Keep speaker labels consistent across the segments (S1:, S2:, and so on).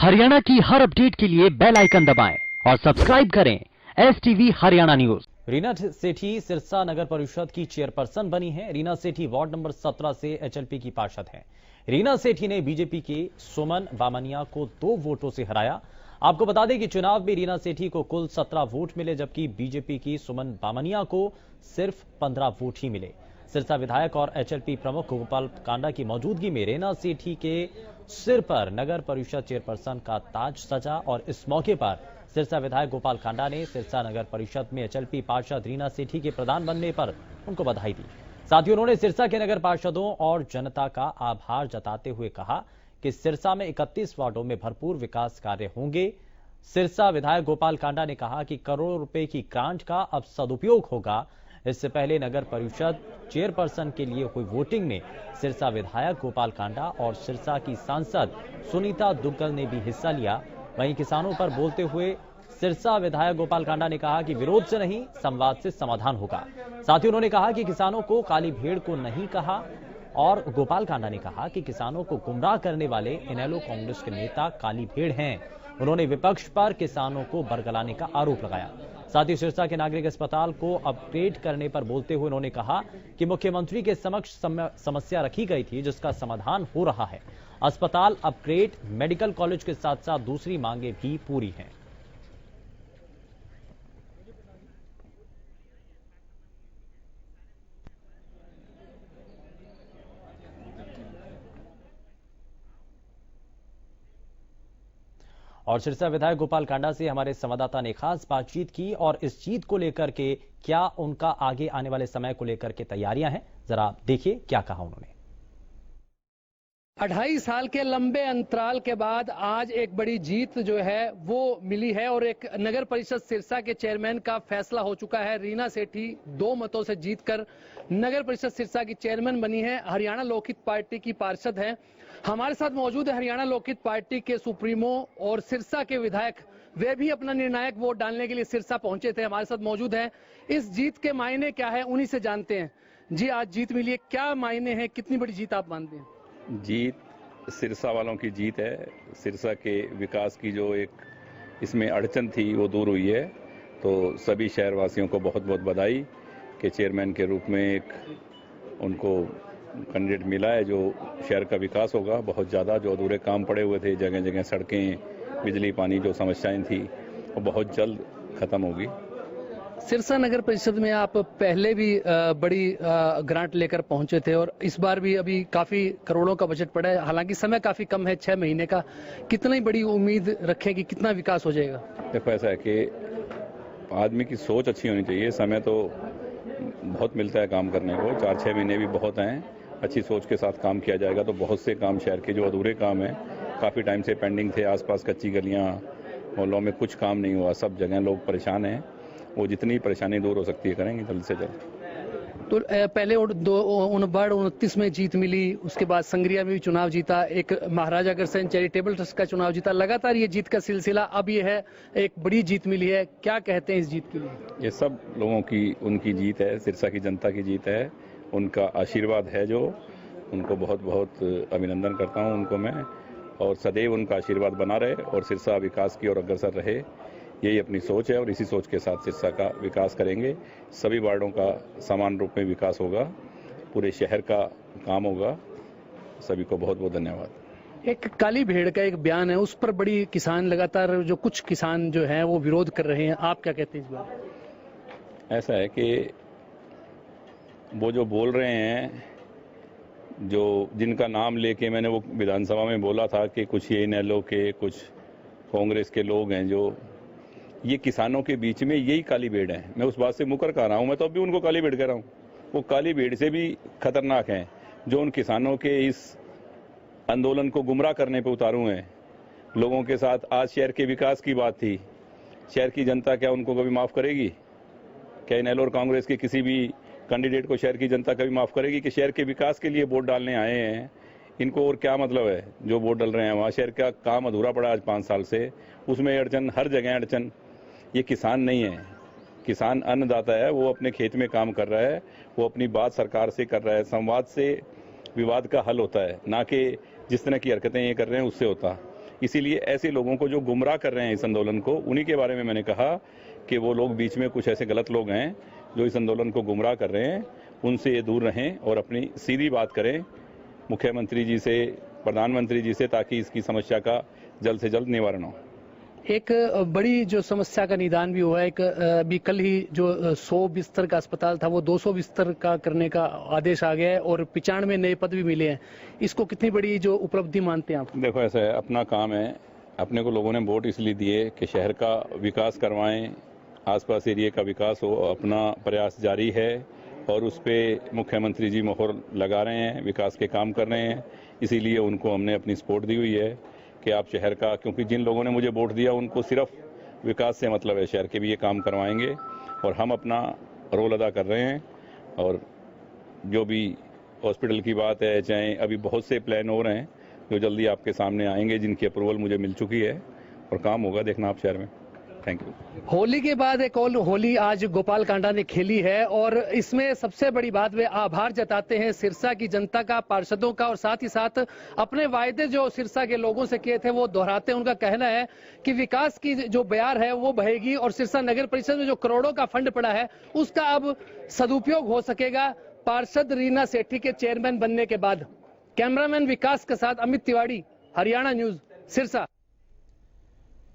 S1: हरियाणा की हर अपडेट के लिए बेल आइकन दबाएं और सब्सक्राइब करें STV हरियाणा न्यूज।
S2: रीना सेठी सिरसा नगर परिषद की चेयरपर्सन बनी हैं। रीना सेठी वार्ड नंबर 17 से HLP की पार्षद हैं। रीना सेठी ने बीजेपी के सुमन बामनिया को 2 वोटों से हराया। आपको बता दें कि चुनाव में रीना सेठी को कुल 17 वोट मिले, जबकि बीजेपी की सुमन बामनिया को सिर्फ 15 वोट ही मिले। सिरसा विधायक और HLP प्रमुख गोपाल कांडा की मौजूदगी में रीना सेठी के सिर पर नगर परिषद चेयरपर्सन का ताज सजा और इस मौके पर सिरसा विधायक गोपाल कांडा ने सिरसा नगर परिषद में HLP पार्षद रीना सेठी के प्रधान बनने पर उनको बधाई दी। साथ ही उन्होंने सिरसा के नगर पार्षदों और जनता का आभार जताते हुए कहा कि सिरसा में 31 वार्डों में भरपूर विकास कार्य होंगे। सिरसा विधायक गोपाल कांडा ने कहा कि करोड़ों रुपए की ग्रांट का अब सदुपयोग होगा। इससे पहले नगर परिषद चेयरपर्सन के लिए हुई वोटिंग में सिरसा विधायक गोपाल कांडा और सिरसा की सांसद सुनीता दुग्गल ने भी हिस्सा लिया। वहीं किसानों पर बोलते हुए सिरसा विधायक गोपाल कांडा ने कहा कि विरोध से नहीं, संवाद से समाधान होगा। साथ ही उन्होंने कहा कि किसानों को काली भेड़ को नहीं कहा और गोपाल कांडा ने कहा कि किसानों को गुमराह करने वाले इनेलो कांग्रेस के नेता काली भेड़ हैं। उन्होंने विपक्ष पर किसानों को बरगलाने का आरोप लगाया। साथ ही सिरसा के नागरिक अस्पताल को अपग्रेड करने पर बोलते हुए उन्होंने कहा कि मुख्यमंत्री के समक्ष समस्या रखी गई थी, जिसका समाधान हो रहा है। अस्पताल अपग्रेड, मेडिकल कॉलेज के साथ साथ दूसरी मांगे भी पूरी हैं। और सिरसा विधायक गोपाल कांडा से हमारे संवाददाता ने खास बातचीत की और इस जीत को लेकर के क्या उनका आगे आने वाले समय को लेकर के तैयारियां हैं, जरा देखिए क्या कहा उन्होंने।
S3: 2.5 साल के लंबे अंतराल के बाद आज एक बड़ी जीत जो है वो मिली है और एक नगर परिषद सिरसा के चेयरमैन का फैसला हो चुका है। रीना सेठी 2 मतों से जीतकर नगर परिषद सिरसा की चेयरमैन बनी है। हरियाणा लोकहित पार्टी की पार्षद हैं। हमारे साथ मौजूद है हरियाणा लोकहित पार्टी के सुप्रीमो और सिरसा के विधायक, वे भी अपना निर्णायक वोट डालने के लिए सिरसा पहुंचे थे, हमारे साथ मौजूद हैं। इस जीत के मायने क्या है उन्हीं से जानते हैं। जी, आज जीत मिली है, क्या मायने हैं, कितनी बड़ी जीत आप मानते हैं?
S4: जीत सिरसा वालों की जीत है। सिरसा के विकास की जो एक इसमें अड़चन थी वो दूर हुई है। तो सभी शहरवासियों को बहुत बहुत बधाई कि चेयरमैन के रूप में एक उनको कैंडिडेट मिला है जो शहर का विकास होगा। बहुत ज़्यादा जो अधूरे काम पड़े हुए थे, जगह जगह सड़कें, बिजली, पानी जो समस्याएं थी वो बहुत जल्द खत्म होगी।
S3: सिरसा नगर परिषद में आप पहले भी बड़ी ग्रांट लेकर पहुंचे थे और इस बार भी अभी काफी करोड़ों का बजट पड़ा है। हालांकि समय काफी कम है, 6 महीने का। कितनी बड़ी उम्मीद रखें कि कितना विकास हो जाएगा?
S4: देखो, ऐसा है कि आदमी की सोच अच्छी होनी चाहिए। समय तो बहुत मिलता है काम करने को, 4-6 महीने भी बहुत हैं। अच्छी सोच के साथ काम किया जाएगा तो बहुत से काम शहर के जो अधूरे काम हैं, काफ़ी टाइम से पेंडिंग थे, आसपास कच्ची गलियां, मोहल्लों में कुछ काम नहीं हुआ, सब जगह लोग परेशान हैं। वो जितनी परेशानी दूर हो सकती है करेंगे जल्द से जल्द।
S3: तो पहले 29 में जीत मिली, उसके बाद संग्रिया में भी चुनाव जीता, एक महाराजा अग्रसेन चैरिटेबल ट्रस्ट का चुनाव जीता। लगातार ये जीत का सिलसिला अब ये है, एक बड़ी जीत मिली है। क्या कहते हैं इस जीत के लिए?
S4: ये सब लोगों की उनकी जीत है, सिरसा की जनता की जीत है, उनका आशीर्वाद है। जो उनको बहुत बहुत अभिनंदन करता हूँ उनको मैं, और सदैव उनका आशीर्वाद बना रहे और सिरसा विकास की ओर अग्रसर रहे। यही अपनी सोच है और इसी सोच के साथ सिरसा का विकास करेंगे। सभी वार्डों का समान रूप में विकास होगा, पूरे शहर का काम होगा। सभी को बहुत बहुत धन्यवाद।
S3: एक काली भेड़ का एक बयान है, उस पर बड़ी किसान लगातार जो कुछ किसान जो हैं वो विरोध कर रहे हैं, आप क्या कहते हैं इस बार?
S4: ऐसा है कि वो जो बोल रहे हैं, जो जिनका नाम लेके मैंने वो विधानसभा में बोला था कि कुछ ये इनेलो के, कुछ कांग्रेस के लोग हैं, जो ये किसानों के बीच में यही काली भेड़ है। मैं उस बात से मुकर कर रहा हूँ, मैं तो अभी उनको काली भेड़ कह रहा हूँ। वो काली भेड़ से भी खतरनाक हैं, जो उन किसानों के इस आंदोलन को गुमराह करने पे उतारू हैं लोगों के साथ। आज शहर के विकास की बात थी, शहर की जनता क्या उनको कभी माफ करेगी? क्या इनेलो और कांग्रेस के किसी भी कैंडिडेट को शहर की जनता कभी माफ करेगी कि शहर के विकास के लिए वोट डालने आए हैं? इनको और क्या मतलब है जो वोट डाल रहे हैं वहाँ? शहर का काम अधूरा पड़ा आज 5 साल से, उसमें अड़चन, हर जगह अड़चन। ये किसान नहीं है, किसान अन्नदाता है, वो अपने खेत में काम कर रहा है, वो अपनी बात सरकार से कर रहा है। संवाद से विवाद का हल होता है, ना कि जिस तरह की हरकतें ये कर रहे हैं उससे होता। इसीलिए ऐसे लोगों को जो गुमराह कर रहे हैं इस आंदोलन को, उन्हीं के बारे में मैंने कहा कि वो लोग बीच में कुछ ऐसे गलत लोग हैं जो इस आंदोलन को गुमराह कर रहे हैं, उनसे ये दूर रहें और अपनी सीधी बात करें मुख्यमंत्री जी से, प्रधानमंत्री जी से, ताकि इसकी समस्या का जल्द से जल्द निवारण हो।
S3: एक बड़ी जो समस्या का निदान भी हुआ है, एक अभी कल ही जो 100 बिस्तर का अस्पताल था वो 200 बिस्तर का करने का आदेश आ गया है और 95 नए पद भी मिले हैं। इसको कितनी बड़ी जो उपलब्धि मानते हैं आप?
S4: देखो, ऐसा है, अपना काम है, अपने को लोगों ने वोट इसलिए दिए कि शहर का विकास करवाएं, आसपास एरिया का विकास हो, अपना प्रयास जारी है और उस पर मुख्यमंत्री जी मोहर लगा रहे हैं, विकास के काम कर रहे हैं। इसीलिए उनको हमने अपनी सपोर्ट दी हुई है कि आप शहर का, क्योंकि जिन लोगों ने मुझे वोट दिया उनको सिर्फ विकास से मतलब है, शहर के भी ये काम करवाएंगे और हम अपना रोल अदा कर रहे हैं। और जो भी हॉस्पिटल की बात है, चाहे अभी बहुत से प्लान हो रहे हैं जो जल्दी आपके सामने आएंगे, जिनकी अप्रूवल मुझे मिल चुकी है और काम होगा, देखना आप शहर में। Thank you.
S3: होली के बाद एक और होली आज गोपाल कांडा ने खेली है और इसमें सबसे बड़ी बात वे आभार जताते हैं सिरसा की जनता का, पार्षदों का, और साथ ही साथ अपने वायदे जो सिरसा के लोगों से किए थे वो दोहराते हैं। उनका कहना है कि विकास की जो बयार है वो बहेगी और सिरसा नगर परिषद में जो करोड़ों का फंड पड़ा है उसका अब सदुपयोग हो सकेगा पार्षद रीना सेठी के चेयरमैन बनने के बाद। कैमरामैन विकास के साथ अमित तिवारी, हरियाणा न्यूज, सिरसा।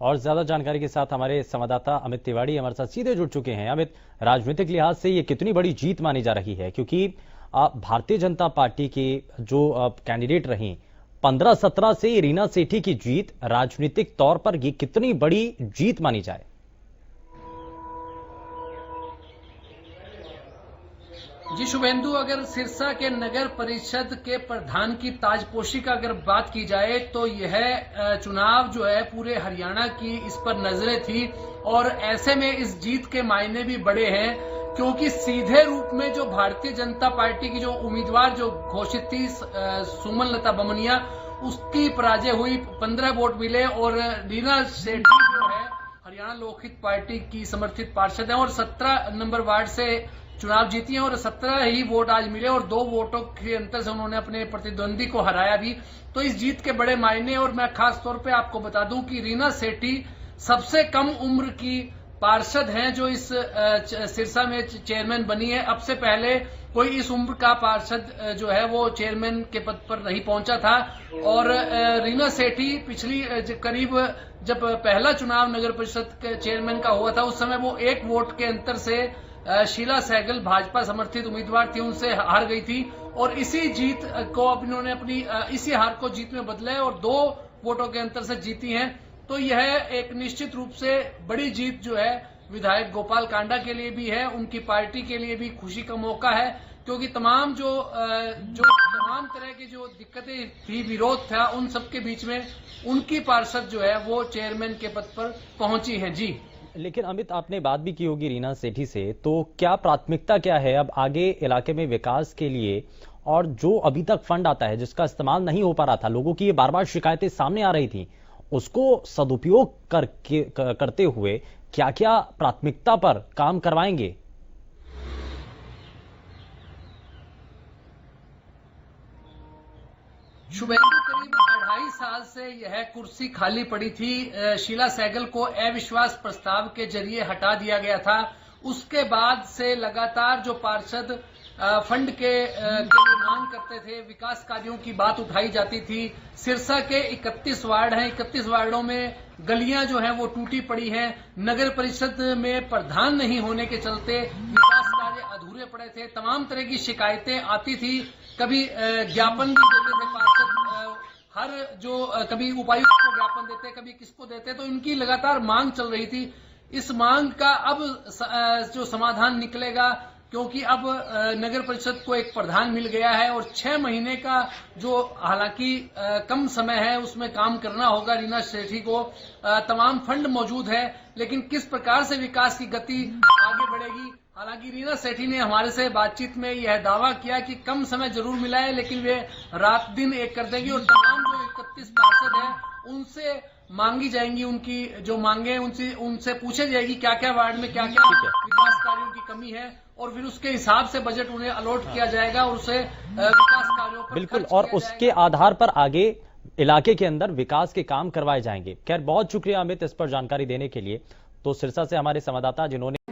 S2: और ज्यादा जानकारी के साथ हमारे संवाददाता अमित तिवारी हमारे साथ सीधे जुड़ चुके हैं। अमित, राजनीतिक लिहाज से ये कितनी बड़ी जीत मानी जा रही है, क्योंकि भारतीय जनता पार्टी की जो कैंडिडेट रही 15-17 से रीना सेठी की जीत, राजनीतिक तौर पर ये कितनी बड़ी जीत मानी जाए?
S3: जी शुभेंदु, अगर सिरसा के नगर परिषद के प्रधान की ताजपोशी का अगर बात की जाए तो यह चुनाव जो है पूरे हरियाणा की इस पर नजरें थी और ऐसे में इस जीत के मायने भी बड़े हैं, क्योंकि सीधे रूप में जो भारतीय जनता पार्टी की जो उम्मीदवार जो घोषित थी सुमन लता बमनिया, उसकी पराजय हुई, 15 वोट मिले और रीना सेठी जो है हरियाणा लोकहित पार्टी की समर्थित पार्षद है और 17 नंबर वार्ड से चुनाव जीती हैं और 17 ही वोट आज मिले और 2 वोटों के अंतर से उन्होंने अपने प्रतिद्वंदी को हराया भी। तो इस जीत के बड़े मायने, और मैं खास तौर पे आपको बता दूं कि रीना सेठी सबसे कम उम्र की पार्षद हैं जो इस सिरसा में चेयरमैन बनी है। अब से पहले कोई इस उम्र का पार्षद जो है वो चेयरमैन के पद पर नहीं पहुंचा था और रीना सेठी पिछली करीब जब पहला चुनाव नगर परिषद के चेयरमैन का हुआ था उस समय वो 1 वोट के अंतर से शीला सहगल भाजपा समर्थित उम्मीदवार थी, उनसे हार गई थी और इसी जीत को अब इन्होंने अपनी इसी हार को जीत में बदला है और 2 वोटों के अंतर से जीती हैं। तो यह एक निश्चित रूप से बड़ी जीत जो है विधायक गोपाल कांडा के लिए भी है, उनकी पार्टी के लिए भी खुशी का मौका है, क्योंकि तमाम तमाम तरह की जो दिक्कतें थी, विरोध था, उन सबके बीच में उनकी पार्षद जो है वो चेयरमैन के पद पर पहुंची है। जी,
S2: लेकिन अमित, आपने बात भी की होगी रीना सेठी से, तो क्या प्राथमिकता क्या है अब आगे इलाके में विकास के लिए? और जो अभी तक फंड आता है जिसका इस्तेमाल नहीं हो पा रहा था, लोगों की ये बार-बार शिकायतें सामने आ रही थी, उसको सदुपयोग करते हुए क्या क्या प्राथमिकता पर काम करवाएंगे?
S3: शुभेंदु, करीब 2.5 साल से यह कुर्सी खाली पड़ी थी। शीला सहगल को अविश्वास प्रस्ताव के जरिए हटा दिया गया था। उसके बाद से लगातार जो पार्षद फंड के लिए मांग करते थे, विकास कार्यों की बात उठाई जाती थी। सिरसा के 31 वार्ड हैं, 31 वार्डों में गलियां जो हैं वो टूटी पड़ी हैं। नगर परिषद में प्रधान नहीं होने के चलते विकास कार्य अधूरे पड़े थे। तमाम तरह की शिकायतें आती थी, कभी ज्ञापन भी देते थे पार्षद, हर जो कभी उपायुक्त को ज्ञापन देते, कभी किसको देते, तो इनकी लगातार मांग चल रही थी। इस मांग का अब जो समाधान निकलेगा, क्योंकि अब नगर परिषद को एक प्रधान मिल गया है और 6 महीने का जो हालांकि कम समय है उसमें काम करना होगा रीना सेठी को। तमाम फंड मौजूद है, लेकिन किस प्रकार से विकास की गति आगे बढ़ेगी? हालांकि रीना सेठी ने हमारे से बातचीत में यह दावा किया कि कम समय जरूर मिला है, लेकिन वे रात दिन एक कर देंगी और तमाम जो 31 पार्षद हैं उनसे मांगी जाएंगी, उनकी जो मांगे उनसे पूछे जाएगी क्या क्या वार्ड में क्या क्या विकास कार्यों की कमी है और फिर उसके हिसाब से बजट उन्हें अलॉट किया जाएगा और उसे विकास कार्यों पर
S2: बिल्कुल, और उसके आधार पर आगे इलाके के अंदर विकास के काम करवाए जाएंगे। खैर, बहुत शुक्रिया अमित इस पर जानकारी देने के लिए। तो सिरसा से हमारे संवाददाता जिन्होंने